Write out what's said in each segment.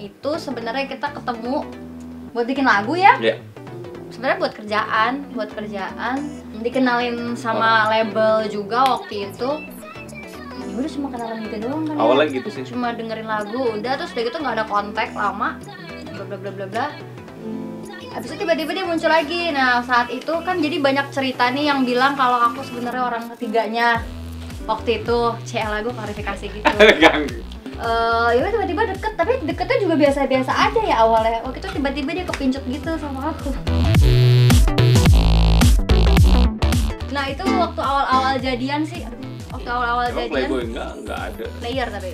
itu sebenarnya kita ketemu buat bikin lagu ya. Iya. Sebenarnya buat kerjaan, dikenalin sama label juga waktu itu. Ya udah cuma kenalan gitu doang kan. Awalnya ya. gitu sih. Cuma dengerin lagu, udah terus udah gitu nggak ada kontak lama, bla bla bla bla. Habis itu tiba-tiba dia muncul lagi. Nah saat itu kan jadi banyak cerita nih yang bilang kalau aku sebenarnya orang ketiganya waktu itu. Lagu klarifikasi gitu. Ya tiba-tiba deket, tapi deketnya juga biasa-biasa aja ya awalnya. Waktu itu tiba-tiba dia kepincut gitu sama aku. Nah itu waktu awal-awal jadian sih. Waktu awal-awal jadian. Playboy enggak ada. Player tapi.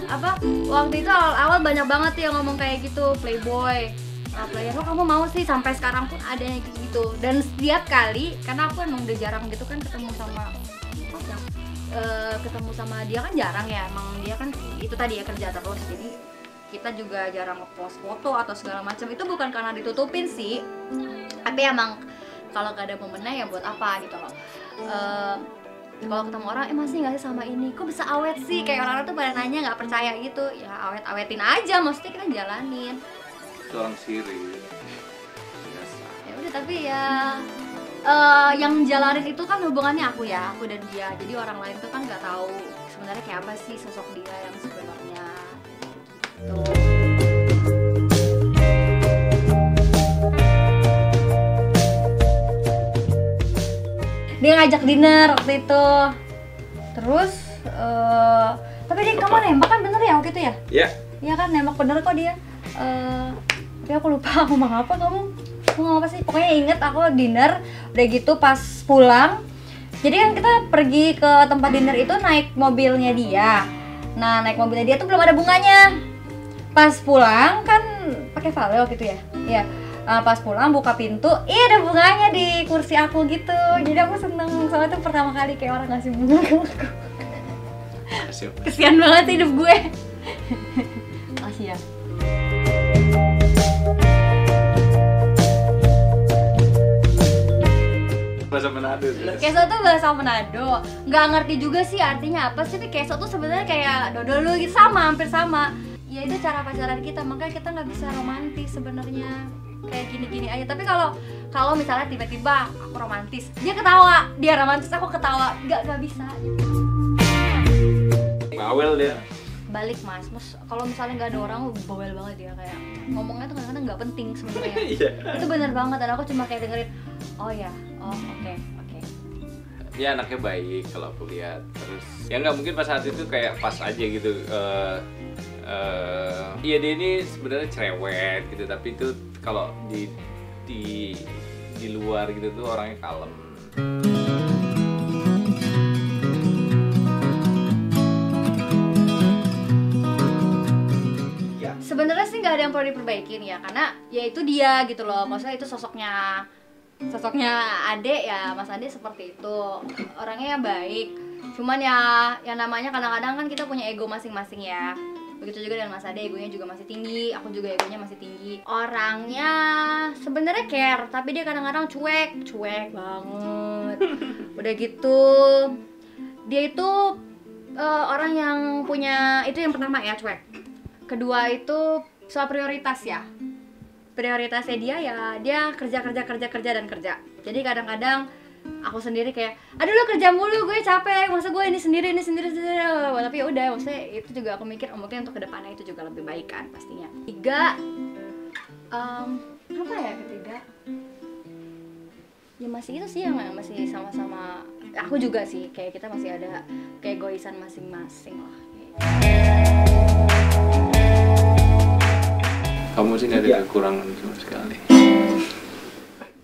Apa? Waktu itu awal-awal banyak banget tuh yang ngomong kayak gitu, Playboy. Player lo kamu mau sih, sampai sekarang pun ada yang gitu. Dan setiap kali, karena aku emang udah jarang gitu kan ketemu sama dia kan jarang ya, emang dia kan itu tadi ya kerja terus, jadi kita juga jarang ngepost foto atau segala macam. Itu bukan karena ditutupin sih, tapi emang kalau gak ada momennya ya buat apa gitu loh. Kalau ketemu orang, masih nggak sih sama ini, kok bisa awet sih, kayak orang-orang tuh pada nanya nggak percaya gitu, ya awet-awetin aja, maksudnya kita jalanin. Itu orang siri. Biasa. Ya udah, tapi ya yang jalanin itu kan hubungannya aku dan dia, jadi orang lain tuh kan nggak tahu sebenarnya kayak apa sih sosok dia yang sebenarnya gitu. Dia ngajak dinner waktu itu, terus tapi dia kamu nembak kan bener ya waktu itu ya? Iya. Iya kan, nembak bener kok dia. Tapi aku lupa ngomong apa kamu. Ngomong apa sih? Pokoknya inget aku dinner, udah gitu pas pulang. Jadi kan kita pergi ke tempat dinner itu naik mobilnya dia. Nah, naik mobilnya dia tuh belum ada bunganya. Pas pulang kan pakai Valet waktu itu ya. Iya. Pas pulang buka pintu, ada bunganya di kursi aku gitu. Jadi aku seneng, soalnya tuh pertama kali kayak orang ngasih bunga ke aku. Kesian banget hidup gue. Makasih ya. Bahasa Manado. Keso tuh bahasa Manado. Nggak ngerti juga sih artinya apa sih, tapi keso tuh sebenarnya kayak dodol lu gitu, sama, hampir sama. Ya itu cara pacaran kita, makanya kita nggak bisa romantis sebenarnya. Kayak gini-gini aja. Tapi kalau misalnya tiba-tiba aku romantis, dia ketawa, dia romantis, aku ketawa, nggak bisa. Bawel dia. Balik mas kalau misalnya nggak ada orang, bawel banget dia, kayak ngomongnya tuh kadang-kadang nggak penting sebenarnya. Itu bener banget, dan aku cuma kayak dengerin, oke. Ya anaknya baik kalau aku lihat. Terus ya nggak mungkin pas saat itu kayak pas aja gitu. Iya dia ini sebenarnya cerewet gitu, tapi itu kalau di luar gitu tuh orangnya kalem. Sebenarnya sih nggak ada yang perlu diperbaikin ya, karena ya itu dia gitu loh. Maksudnya itu sosoknya Ade ya, Mas Ade seperti itu, orangnya baik. Cuman ya yang namanya kadang-kadang kan kita punya ego masing-masing ya. Begitu juga dengan Mas Ade, egonya juga masih tinggi, aku juga egonya masih tinggi. Orangnya sebenarnya care, tapi dia kadang-kadang cuek banget. Udah gitu dia itu orang yang punya, itu yang pertama ya, cuek. Kedua itu soal prioritas ya. Prioritasnya dia kerja. Jadi kadang-kadang aku sendiri kayak, aduh lo kerja mulu, gue capek, masa gue ini sendiri. Tapi ya udah, maksudnya itu juga aku mikir, mungkin untuk kedepannya itu juga lebih baik kan pastinya. Ketiga, apa ya ketiga? Ya masih itu sih yang masih sama-sama. Aku juga sih, kayak kita masih ada keegoisan masing-masing lah. Kamu sih nggak ada kekurangan sama sekali.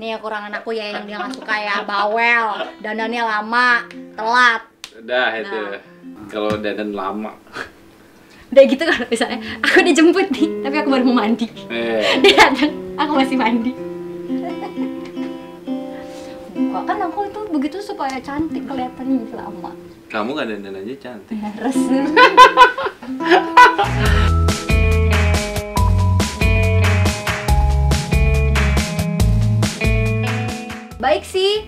Nih kekurangan aku ya, yang dia nggak suka ya, bawel, dandannya lama, telat. Udah itu. Kalau dandan lama. Udah gitu kalau misalnya aku dijemput nih, tapi aku baru mau mandi. Dia datang, aku masih mandi. Kok kan aku itu begitu supaya cantik kelihatannya lama. Kamu nggak dandan aja cantik. Resu. Baik sih,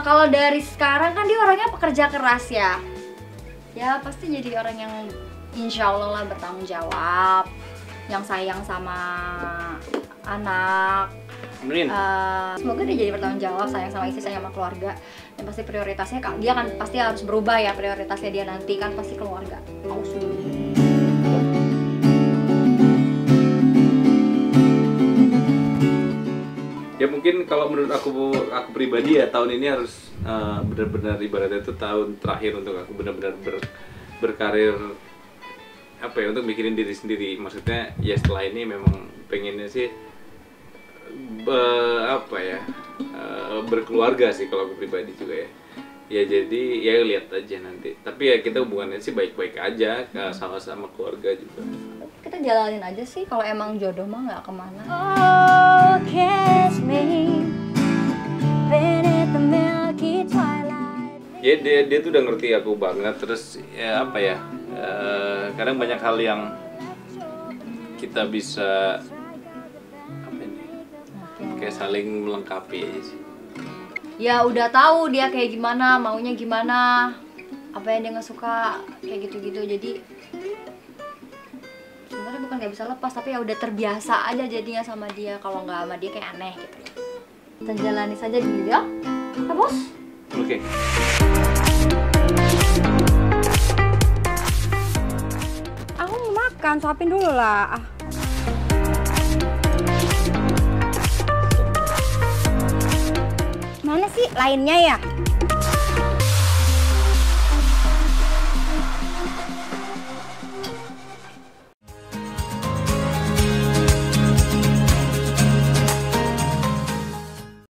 kalau dari sekarang kan dia orangnya pekerja keras ya. Ya pasti jadi orang yang insya Allah lah bertanggung jawab, yang sayang sama anak. Amin. Semoga dia jadi bertanggung jawab, sayang sama istri, sayang sama keluarga. Yang pasti prioritasnya dia kan pasti harus berubah ya, prioritasnya dia nanti kan pasti keluarga. Ya mungkin kalau menurut aku pribadi ya tahun ini harus benar-benar ibaratnya itu tahun terakhir untuk aku benar-benar berkarir apa ya, untuk mikirin diri sendiri. Maksudnya ya setelah ini memang pengennya sih berkeluarga sih kalau aku pribadi juga ya. Ya jadi ya lihat aja nanti. Tapi ya kita hubungannya sih baik-baik aja, sama-sama keluarga juga. Kita jalanin aja sih, kalau emang jodoh mah nggak kemana. Oh, kiss me beneath the milky twilight. Ya dia tuh udah ngerti aku banget. Terus ya apa ya, kadang banyak hal yang kita bisa kayak saling melengkapi aja sih. Ya udah tahu dia kayak gimana, maunya gimana, apa yang dia nggak suka, kayak gitu-gitu. Jadi sebenarnya bukan nggak bisa lepas, tapi ya udah terbiasa aja jadinya sama dia. Kalau nggak sama dia kayak aneh gitu. Kita jalani saja dulu ya, Kak Bos. Oke. Aku mau makan, suapin dulu lah. Mana sih lainnya ya?